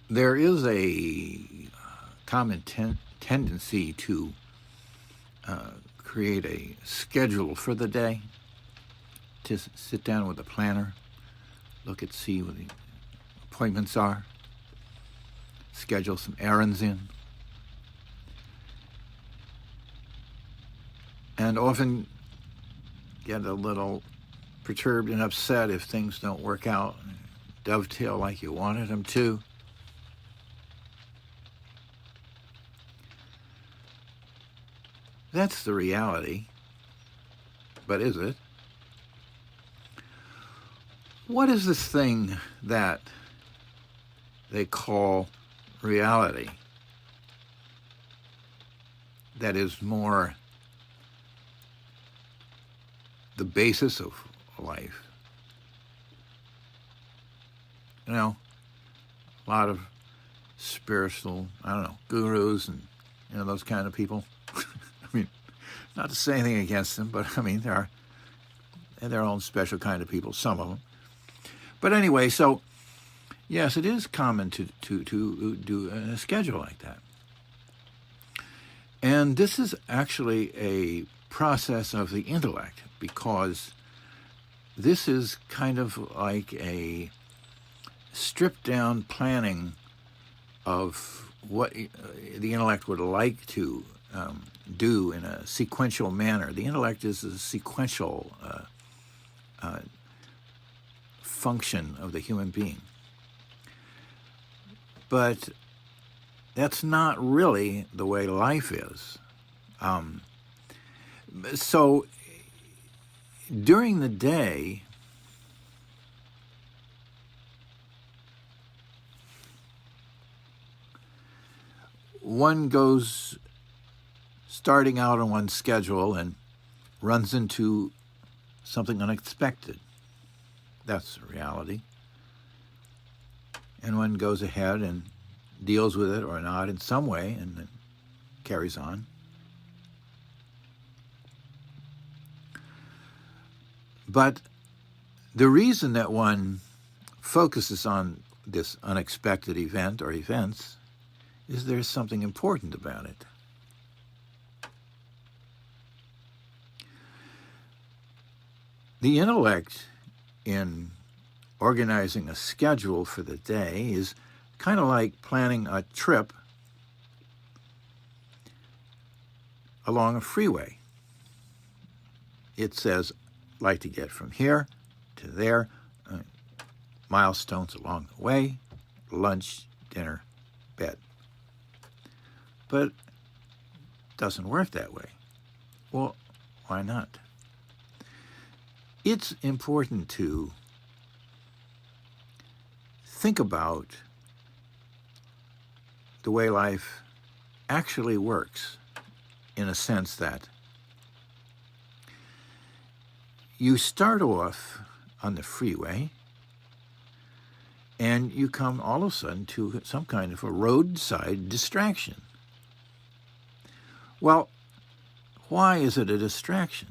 There is a common tendency to create a schedule for the day, to sit down with a planner, see what the appointments are, schedule some errands in, and often get a little perturbed and upset if things don't work out, dovetail like you wanted them to. That's the reality. But is it? What is this thing that they call reality that is more the basis of life? You know, a lot of spiritual, gurus and, those kind of people. I mean, not to say anything against them, but I mean, they're their own special kind of people, some of them. But anyway, so yes, it is common to do a schedule like that. And this is actually a process of the intellect, because this is kind of like a stripped down planning of what the intellect would like to do in a sequential manner. The intellect is a sequential function of the human being. But that's not really the way life is. So during the day, one goes starting out on one's schedule and runs into something unexpected. That's the reality. And one goes ahead and deals with it or not in some way and then carries on. But the reason that one focuses on this unexpected event or events is there's something important about it. The intellect in organizing a schedule for the day is kind of like planning a trip along a freeway. It says, like to get from here to there, milestones along the way, lunch, dinner, bed. But it doesn't work that way. Well, why not? It's important to think about the way life actually works, in a sense that you start off on the freeway and you come all of a sudden to some kind of a roadside distraction. Well, why is it a distraction?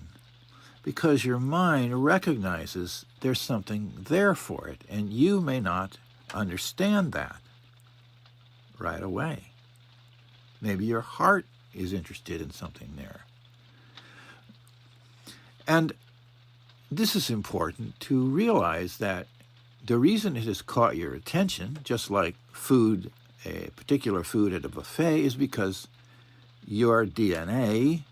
Because your mind recognizes there's something there for it, and you may not understand that right away. Maybe your heart is interested in something there. And this is important to realize that the reason it has caught your attention, just like food, a particular food at a buffet, is because your DNA,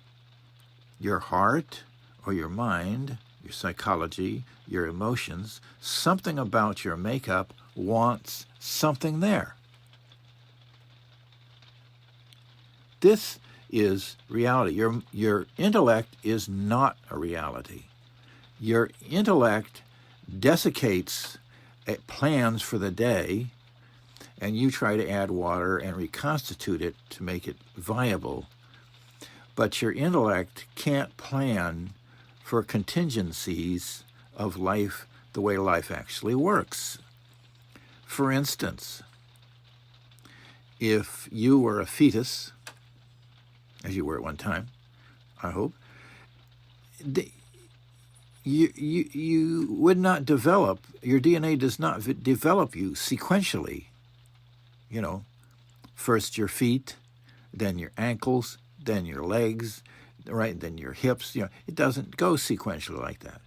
your heart, or your mind, your psychology, your emotions, something about your makeup wants something there. This is reality. Your intellect is not a reality. Your intellect desiccates plans for the day, and you try to add water and reconstitute it to make it viable. But your intellect can't plan for contingencies of life the way life actually works. For instance, if you were a fetus, as you were at one time, I hope, you would not develop, your DNA does not develop you sequentially. first your feet, then your ankles, then your legs, right? Then your hips. It doesn't go sequentially like that.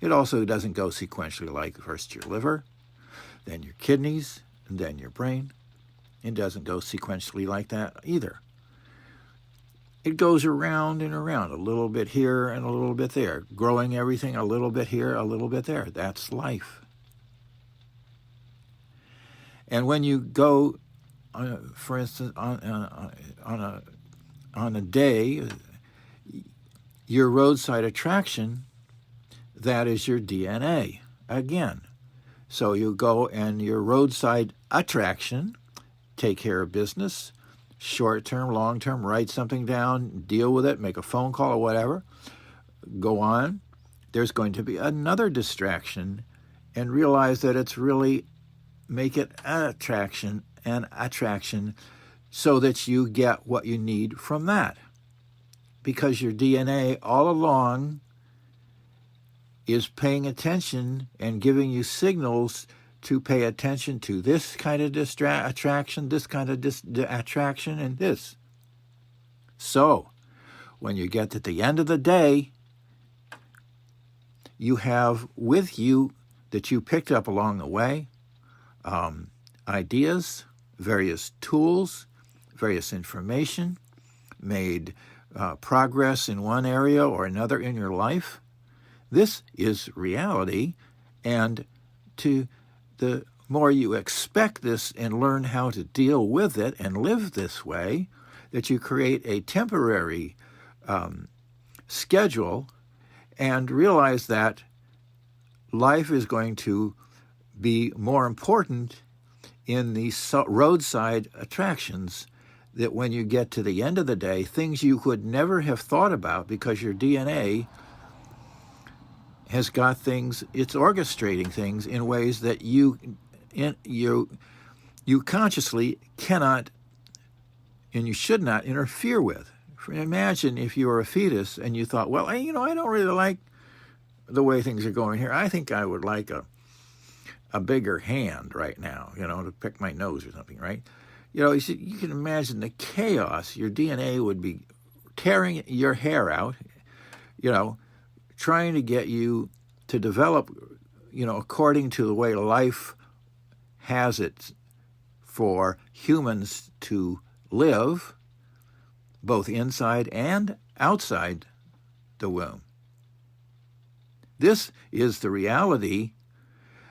It also doesn't go sequentially like first your liver, then your kidneys, and then your brain. It doesn't go sequentially like that either. It goes around and around, a little bit here and a little bit there, growing everything a little bit here, a little bit there. That's life. And when you go, for instance, on a day, your roadside attraction, that is your DNA again. So you go and your roadside attraction, take care of business, short-term, long-term, write something down, deal with it, make a phone call or whatever, go on. There's going to be another distraction, and realize that it's really, make it an attraction so that you get what you need from that. Because your DNA all along is paying attention and giving you signals to pay attention to this kind of attraction, this kind of attraction, and this. So, when you get to the end of the day, you have with you that you picked up along the way ideas, various tools, various information, made progress in one area or another in your life. This is reality, and the more you expect this and learn how to deal with it and live this way, that you create a temporary schedule and realize that life is going to be more important in these roadside attractions, that when you get to the end of the day, things you could never have thought about because your DNA has got things, it's orchestrating things in ways that you consciously cannot and you should not interfere with. Imagine if you were a fetus and you thought, well, I don't really like the way things are going here. I think I would like a bigger hand right now, to pick my nose or something, right? You can imagine the chaos. Your DNA would be tearing your hair out, trying to get you to develop, according to the way life has it for humans to live, both inside and outside the womb. This is the reality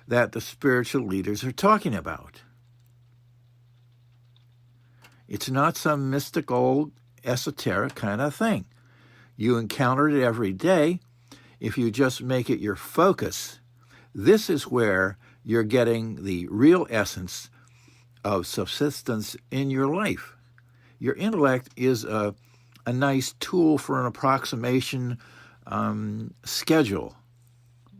that the spiritual leaders are talking about. It's not some mystical, esoteric kind of thing. You encounter it every day. If you just make it your focus, this is where you're getting the real essence of subsistence in your life. Your intellect is a nice tool for an approximation schedule.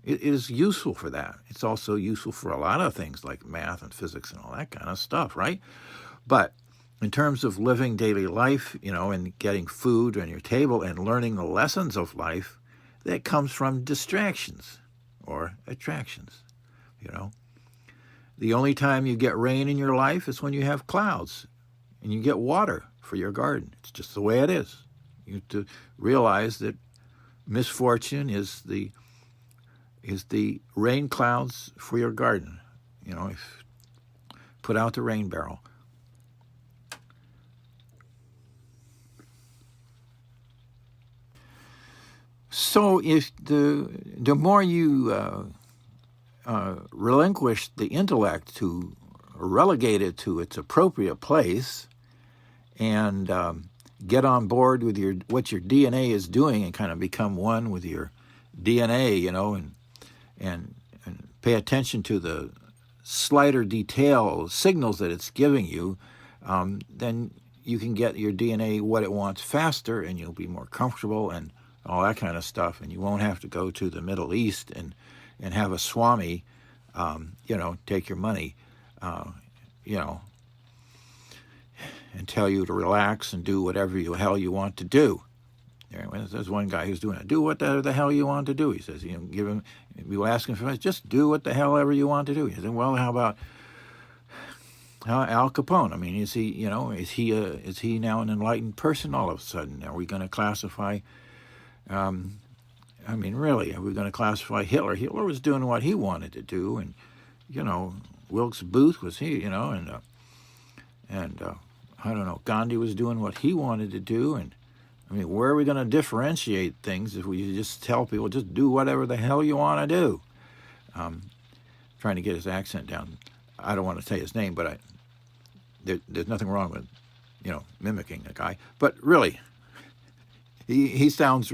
It is useful for that. It's also useful for a lot of things like math and physics and all that kind of stuff, right? But in terms of living daily life, and getting food on your table and learning the lessons of life, that comes from distractions or attractions, The only time you get rain in your life is when you have clouds and you get water for your garden. It's just the way it is. You have to realize that misfortune is the rain clouds for your garden. Put out the rain barrel. So if the more you relinquish the intellect to relegate it to its appropriate place and get on board with what your DNA is doing and kind of become one with your DNA, and pay attention to the slighter detail signals that it's giving you, then you can get your DNA what it wants faster, and you'll be more comfortable and all that kind of stuff, and you won't have to go to the Middle East and have a Swami, take your money, and tell you to relax and do whatever the hell you want to do. There's one guy who's doing it. Do what the hell you want to do. He says, we will ask him for just do what the hell ever you want to do. He said, well, how about Al Capone. I mean, is he, is he now an enlightened person all of a sudden? Are we going to classify? I mean, really, are we going to classify Hitler? Hitler was doing what he wanted to do, and Wilkes Booth was and I don't know, Gandhi was doing what he wanted to do, and I mean, where are we going to differentiate things if we just tell people just do whatever the hell you want to do? Trying to get his accent down. I don't want to say his name, but there's nothing wrong with mimicking a guy. But really, he sounds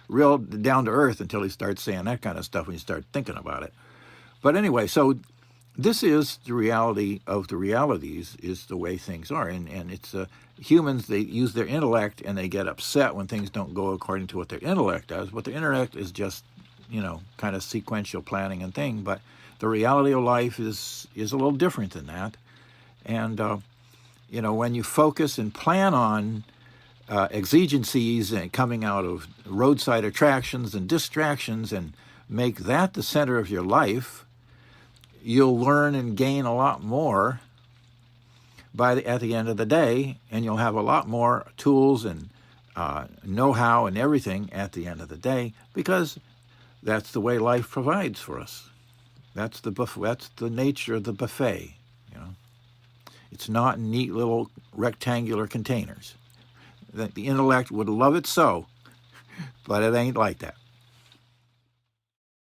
real down to earth until he starts saying that kind of stuff when you start thinking about it. But anyway, so this is the reality of the realities, is the way things are. And it's humans, they use their intellect and they get upset when things don't go according to what their intellect does. But their intellect is just, kind of sequential planning and thing. But the reality of life is a little different than that. And, when you focus and plan on exigencies and coming out of roadside attractions and distractions and make that the center of your life, you'll learn and gain a lot more at the end of the day, and you'll have a lot more tools and know-how and everything at the end of the day, because that's the way life provides for us. That's the nature of the buffet. It's not in neat little rectangular containers. The intellect would love it so, but it ain't like that.